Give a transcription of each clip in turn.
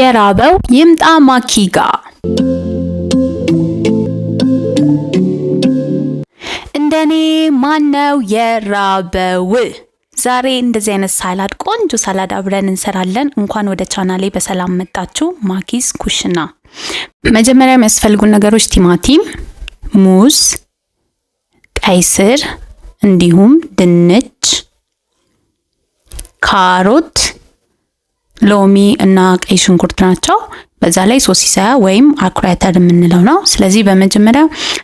የራበው ይምጣ ማኪጋ። እንደኔ ማነው የራበው? ዛሬ እንደዚህ አይነት ሳላድ ቆንጆ ሳላድ አብረን እንሰራለን። እንኳን ወደ ቻናሌ በሰላም መጣችሁ። ማኪስ ኩሽና። መጀመሪያ የሚያስፈልጉን ነገሮች ቲማቲም፣ ሙዝ፣ ቀይ ስር እንዲሁም ድንች፣ ካሮት፣ ሎሚ እና ቀይ ሽንኩርት ናቸው። በዛ ላይ ሶሲሳ ወይም አኩሪ አተር የምንለው ነው። ስለዚህ በመጀመሪያ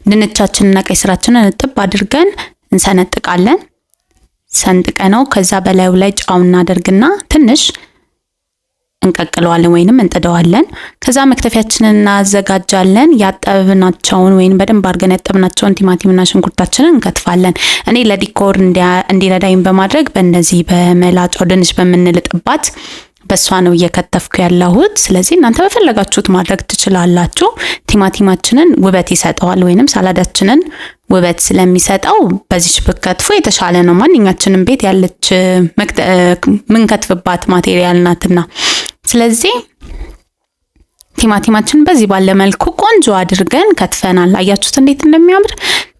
ድንቻችንና ቀይ ስራችንን እጥብ አድርገን እንሰነጥቃለን። ሰንጥቀነው ከዛ በላዩ ላይ ጫው እናደርግና ትንሽ እንቀቅለዋለን ወይንም እንጥደዋለን። ከዛ መክተፊያችንን እናዘጋጃለን። ያጠብናቸውን ወይንም በደንብ አድርገን ያጠብናቸውን ቲማቲምና ሽንኩርታችንን እንከትፋለን። እኔ ለዲኮር እንዲረዳኝ በማድረግ በእነዚህ በመላጫው ድንች በምንልጥባት በሷ ነው እየከተፍኩ ያለሁት። ስለዚህ እናንተ በፈለጋችሁት ማድረግ ትችላላችሁ። ቲማቲማችንን ውበት ይሰጠዋል ወይንም ሳላዳችንን ውበት ስለሚሰጠው በዚች ብከትፉ የተሻለ ነው። ማንኛችንም ቤት ያለች ምንከትፍባት ማቴሪያል ናትና። ስለዚህ ቲማቲማችንን በዚህ ባለ መልኩ ቆንጆ አድርገን ከትፈናል። አያችሁት እንዴት እንደሚያምር።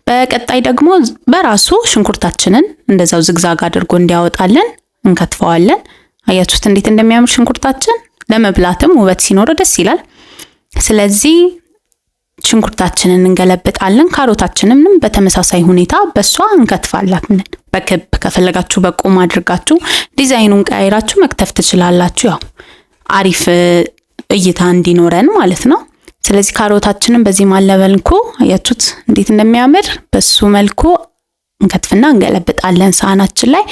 በቀጣይ ደግሞ በራሱ ሽንኩርታችንን እንደዛው ዝግዛግ አድርጎ እንዲያወጣልን እንከትፈዋለን። አያችሁት እንዴት እንደሚያምር ሽንኩርታችን። ለመብላትም ውበት ሲኖረው ደስ ይላል። ስለዚህ ሽንኩርታችንን እንገለብጣለን። ካሮታችንንም በተመሳሳይ ሁኔታ በሷ እንከትፋለን። በክብ ከፈለጋችሁ በቁም አድርጋችሁ ዲዛይኑን ቀይራችሁ መክተፍ ትችላላችሁ። ያው አሪፍ እይታ እንዲኖረን ማለት ነው። ስለዚህ ካሮታችንን በዚህ ማለበልኩ አያችሁት እንዴት እንደሚያምር። በሱ መልኩ እንከትፍና እንገለብጣለን ሳህናችን ላይ።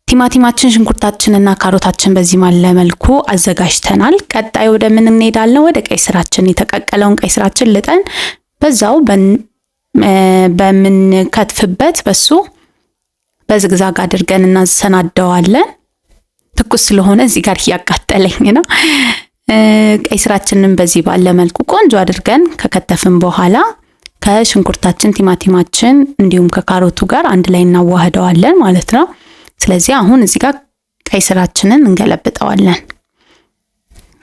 ቲማቲማችን፣ ሽንኩርታችንና ካሮታችን በዚህ መልኩ አዘጋጅተናል። ቀጣይ ወደ ምን እንሄዳለን? ወደ ቀይ ስራችን። የተቀቀለውን ቀይ ስራችን ልጠን በዛው በምንከትፍበት በሱ በዝግዛግ አድርገን እናሰናደዋለን። ትኩስ ስለሆነ እዚህ ጋር እያቃጠለኝ ነው። ቀይ ስራችንን በዚህ ባለ መልኩ ቆንጆ አድርገን ከከተፍን በኋላ ከሽንኩርታችን፣ ቲማቲማችን እንዲሁም ከካሮቱ ጋር አንድ ላይ እናዋህደዋለን ማለት ነው። ስለዚህ አሁን እዚህ ጋር ቀይ ስራችንን እንገለብጠዋለን።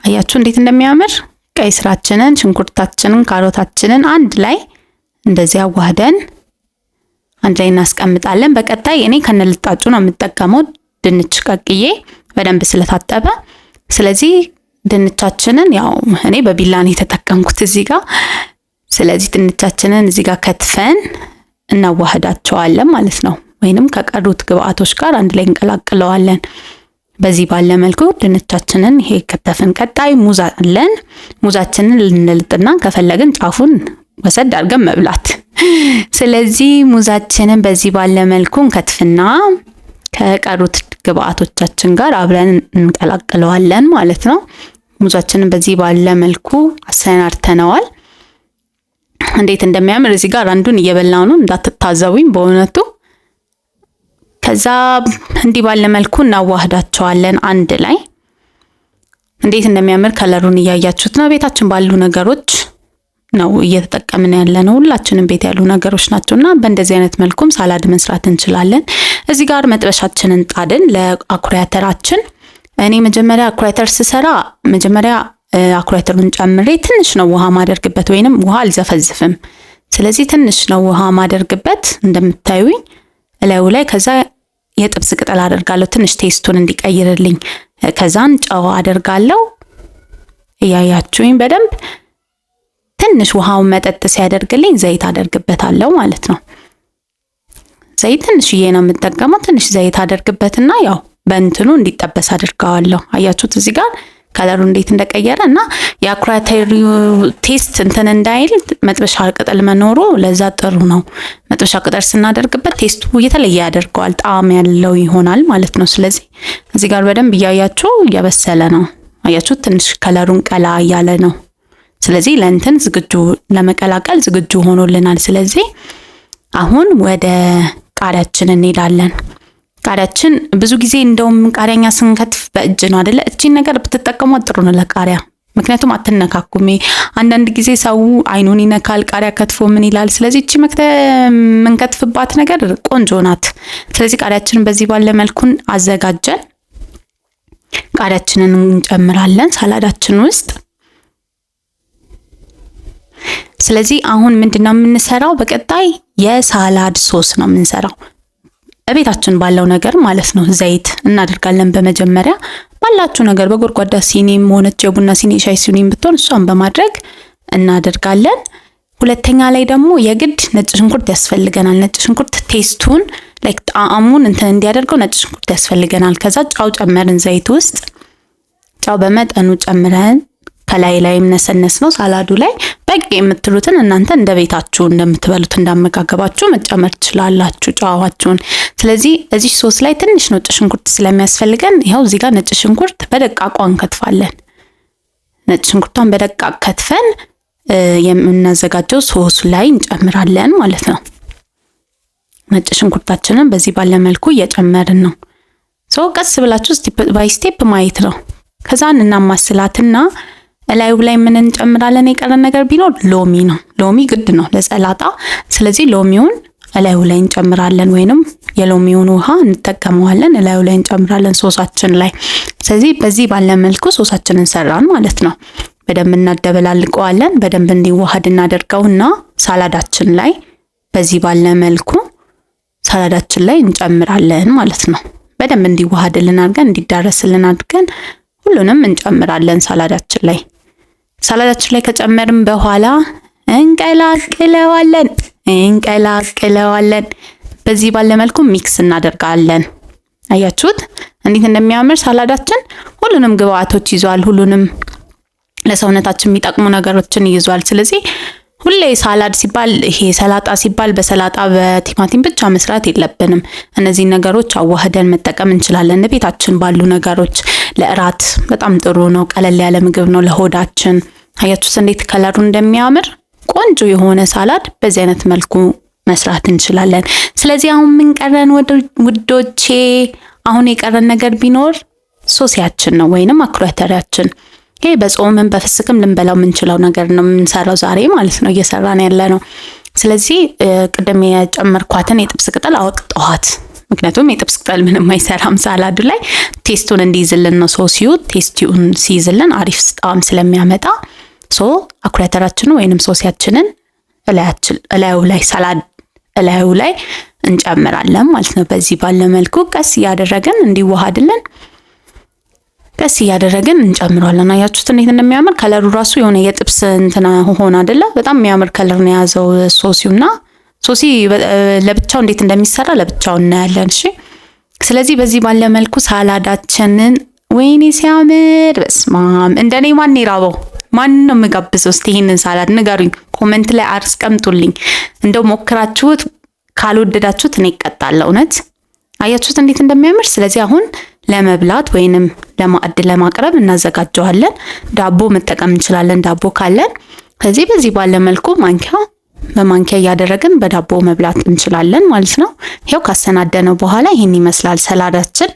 አያችሁ እንዴት እንደሚያምር። ቀይ ስራችንን፣ ሽንኩርታችንን፣ ካሮታችንን አንድ ላይ እንደዚህ አዋህደን አንድ ላይ እናስቀምጣለን። በቀጣይ እኔ ከነልጣጩ ነው የምጠቀመው ድንች ቀቅዬ በደንብ ስለታጠበ። ስለዚህ ድንቻችንን ያው እኔ በቢላ ነው የተጠቀምኩት እዚህ ጋር። ስለዚህ ድንቻችንን እዚህ ጋር ከትፈን እናዋህዳቸዋለን ማለት ነው። ወይንም ከቀሩት ግብአቶች ጋር አንድ ላይ እንቀላቅለዋለን። በዚህ ባለ መልኩ ድንቻችንን ይሄ ከተፍን። ቀጣይ ሙዝ አለን። ሙዛችንን ልንልጥና ከፈለግን ጫፉን ወሰድ አድርገን መብላት። ስለዚህ ሙዛችንን በዚህ ባለ መልኩ እንከትፍና ከቀሩት ግብአቶቻችን ጋር አብረን እንቀላቅለዋለን ማለት ነው። ሙዛችንን በዚህ ባለ መልኩ አሰናርተነዋል። እንዴት እንደሚያምር እዚህ ጋር አንዱን እየበላው ነው እንዳትታዘቡኝ በእውነቱ። ከዛ እንዲህ ባለ መልኩ እናዋህዳቸዋለን አንድ ላይ። እንዴት እንደሚያምር ከለሩን እያያችሁት ነው። ቤታችን ባሉ ነገሮች ነው እየተጠቀምን ያለ ነው። ሁላችንም ቤት ያሉ ነገሮች ናቸውና በእንደዚህ አይነት መልኩም ሳላድ መስራት እንችላለን። እዚህ ጋር መጥበሻችንን ጣድን ለአኩሪ አተራችን። እኔ መጀመሪያ አኩሪ አተር ስሰራ መጀመሪያ አኩሪ አተሩን ጨምሬ ትንሽ ነው ውሃ ማደርግበት፣ ወይንም ውሃ አልዘፈዝፍም። ስለዚህ ትንሽ ነው ውሃ ማደርግበት እንደምታዩኝ እላዩ ላይ። ከዛ የጥብስ ቅጠል አደርጋለሁ ትንሽ ቴስቱን እንዲቀይርልኝ። ከዛን ጨው አደርጋለሁ። እያያችሁኝ በደንብ ትንሽ ውሃውን መጠጥ ሲያደርግልኝ ዘይት አደርግበታለሁ ማለት ነው። ዘይት ትንሽዬ ነው የምጠቀመው። ትንሽ ዘይት አደርግበትና ያው በእንትኑ እንዲጠበስ አድርጋዋለሁ። አያችሁት እዚህ ጋር ከለሩ እንዴት እንደቀየረ እና የአኩሪ አተር ቴስት እንትን እንዳይል መጥበሻ ቅጠል መኖሩ ለዛ ጥሩ ነው። መጥበሻ ቅጠል ስናደርግበት ቴስቱ የተለየ ያደርገዋል፣ ጣዕም ያለው ይሆናል ማለት ነው። ስለዚህ እዚህ ጋር በደንብ እያያችሁ እየበሰለ ነው። አያችሁት ትንሽ ከለሩን ቀላ እያለ ነው። ስለዚህ ለእንትን ዝግጁ ለመቀላቀል ዝግጁ ሆኖልናል። ስለዚህ አሁን ወደ ቃሪያችን እንሄዳለን። ቃሪያችን ብዙ ጊዜ እንደውም ቃሪያኛ ስንከትፍ በእጅ ነው አይደለ? እቺን ነገር ብትጠቀሙ ጥሩ ነው ለቃሪያ። ምክንያቱም አትነካኩም። አንዳንድ ጊዜ ሰው አይኑን ይነካል ቃሪያ ከትፎ ምን ይላል። ስለዚህ እቺ መንከትፍባት ነገር ቆንጆ ናት። ስለዚህ ቃሪያችንን በዚህ ባለ መልኩን አዘጋጀን። ቃሪያችንን እንጨምራለን ሳላዳችን ውስጥ። ስለዚህ አሁን ምንድነው የምንሰራው? በቀጣይ የሳላድ ሶስ ነው የምንሰራው። እቤታችን ባለው ነገር ማለት ነው። ዘይት እናደርጋለን በመጀመሪያ ባላችሁ ነገር በጎድጓዳ ሲኒም ሆነች የቡና ሲኒ ሻይ ሲኒም ብትሆን እሷን በማድረግ እናደርጋለን። ሁለተኛ ላይ ደግሞ የግድ ነጭ ሽንኩርት ያስፈልገናል። ነጭ ሽንኩርት ቴስቱን ላይክ ጣዕሙን እንትን እንዲያደርገው ነጭ ሽንኩርት ያስፈልገናል። ከዛ ጫው ጨመርን ዘይት ውስጥ ጫው በመጠኑ ጨምረን ከላይ ላይም ነሰነስ ነው ሳላዱ ላይ በቂ የምትሉትን እናንተ እንደ ቤታችሁ እንደምትበሉት እንዳመጋገባችሁ መጨመር ትችላላችሁ ጫዋችሁን። ስለዚህ እዚህ ሶስ ላይ ትንሽ ነጭ ሽንኩርት ስለሚያስፈልገን ይሄው እዚህ ጋር ነጭ ሽንኩርት በደቃቁ እንከትፋለን። ነጭ ሽንኩርቷን በደቃቅ ከትፈን የምናዘጋጀው ሶስ ላይ እንጨምራለን ማለት ነው። ነጭ ሽንኩርታችንን በዚህ ባለ መልኩ እየጨመርን ነው። ቀስ ብላችሁ ስቴፕ ባይ ስቴፕ ማየት ነው። ከዛን እናማስላትና እላዩ ላይ ምን እንጨምራለን? የቀረን ነገር ቢኖር ሎሚ ነው። ሎሚ ግድ ነው ለሰላጣ። ስለዚህ ሎሚውን እላዩ ላይ እንጨምራለን፣ ወይንም የሎሚውን ውሃ እንጠቀመዋለን እላዩ ላይ እንጨምራለን ሶሳችን ላይ። ስለዚህ በዚህ ባለ መልኩ ሶሳችንን ሰራን ማለት ነው። በደንብ እናደበላልቀዋለን። በደንብ እንዲዋሃድ እናደርገውና ሳላዳችን ላይ በዚህ ባለ መልኩ ሳላዳችን ላይ እንጨምራለን ማለት ነው። በደንብ እንዲዋሃድልን አድርገን እንዲዳረስልን አድርገን ሁሉንም እንጨምራለን ሳላዳችን ላይ። ሳላዳችን ላይ ከጨመርን በኋላ እንቀላቅለዋለን። በዚህ ባለ መልኩ ሚክስ እናደርጋለን። አያችሁት እንዴት እንደሚያምር ሳላዳችን ሁሉንም ግብአቶች ይዟል። ሁሉንም ለሰውነታችን የሚጠቅሙ ነገሮችን ይዟል። ስለዚህ ሁሌ ሳላድ ሲባል ይሄ ሰላጣ ሲባል በሰላጣ በቲማቲም ብቻ መስራት የለብንም። እነዚህ ነገሮች አዋህደን መጠቀም እንችላለን። ቤታችን ባሉ ነገሮች ለእራት በጣም ጥሩ ነው። ቀለል ያለ ምግብ ነው ለሆዳችን። አያችሁት እንዴት ከለሩ እንደሚያምር። ቆንጆ የሆነ ሳላድ በዚህ አይነት መልኩ መስራት እንችላለን። ስለዚህ አሁን ምን ቀረን ውዶቼ? አሁን የቀረን ነገር ቢኖር ሶሲያችን ነው ወይንም አኩሪያተሪያችን። ይሄ በጾምም በፍስክም ልንበላው የምንችለው ነገር ነው የምንሰራው ዛሬ ማለት ነው እየሰራን ያለ ነው። ስለዚህ ቅድም የጨመርኳትን የጥብስ ቅጠል አወጣኋት። ምክንያቱም የጥብስ ቅጠል ምንም አይሰራም ሳላዱ ላይ ቴስቱን እንዲይዝልን ነው። ሶሲው ቴስቱን ሲይዝልን አሪፍ ጣዕም ስለሚያመጣ አኩሪያተራችን ወይንም ሶሲያችንን እላዩ ላይ ሳላድ እላዩ ላይ እንጨምራለን ማለት ነው። በዚህ ባለ መልኩ ቀስ እያደረግን እንዲዋሃድልን ቀስ እያደረግን እንጨምራለን። አያችሁት እንዴት እንደሚያምር ከለሩ ራሱ የሆነ የጥብስ እንትና ሆነ አይደለ? በጣም የሚያምር ከለር ነው የያዘው ሶሲውና ሶሲ ለብቻው እንዴት እንደሚሰራ ለብቻው እናያለን። እሺ ስለዚህ በዚህ ባለ መልኩ ሳላዳችንን ወይኔ ሲያምር በስማም እንደኔ ማን ይራበው? ማን ነው የምጋብዘው? እስቲ ይሄንን ሳላድ ንገሩኝ፣ ኮሜንት ላይ አስቀምጡልኝ። እንደው ሞክራችሁት ካልወደዳችሁት እኔ እቀጣለሁ። እውነት አያችሁት እንዴት እንደሚያምር። ስለዚህ አሁን ለመብላት ወይንም ለማዕድ ለማቅረብ እናዘጋጀዋለን። ዳቦ መጠቀም እንችላለን ዳቦ ካለን። ስለዚህ በዚህ ባለ መልኩ በማንኪያ እያደረግን በዳቦ መብላት እንችላለን ማለት ነው። ይሄው ካሰናደነው በኋላ ይሄን ይመስላል ሰላዳችን።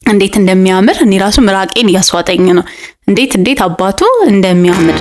እንዴት እንደሚያምር እኔ ራሱ ምራቄን እያስዋጠኝ ነው። እንዴት አባቱ እንደሚያምር